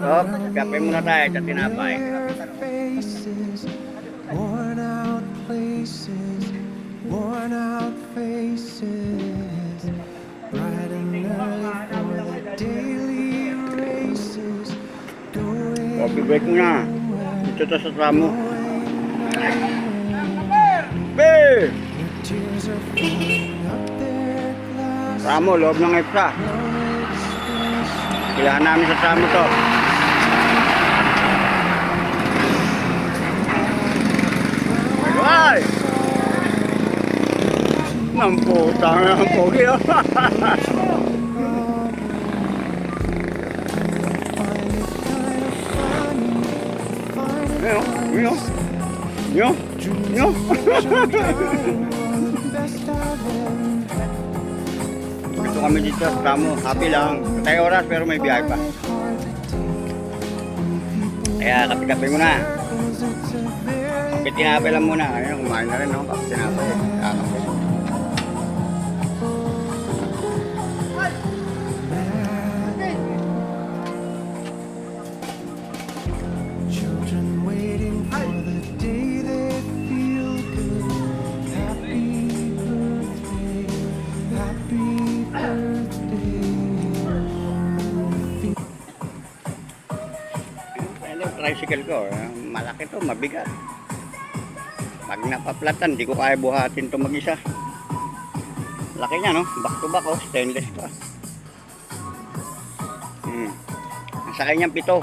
Oh, kape muna tayo sa tinapay. Worn out places, worn out faces, bright and early for the daily races, Coffee going break muna. nowhere, Dito to sa tramo. going nowhere. Be! Your tears are filling up their glass. Tramo, loob ng EPSA. Kailangan namin sa tramo to. Ay! Nang putang ng pogi. Nyo. Gusto kami dito sa tramo. Happy lang. Patay oras pero may biyahe pa. Kaya kape-kape muna. Kape tinapay lang muna. Ayun, kumain na rin ako. Kape tinapay. Kakape. Children waiting for the day they feel good. Happy birthday, happy birthday. Ano, tricycle ko. Malaki to, mabigat. Pag napaplatan, di ko kaya buhatin to mag-isa. Laki niya, no? Back to back, oh. Stainless pa. Nasa kanyang 7.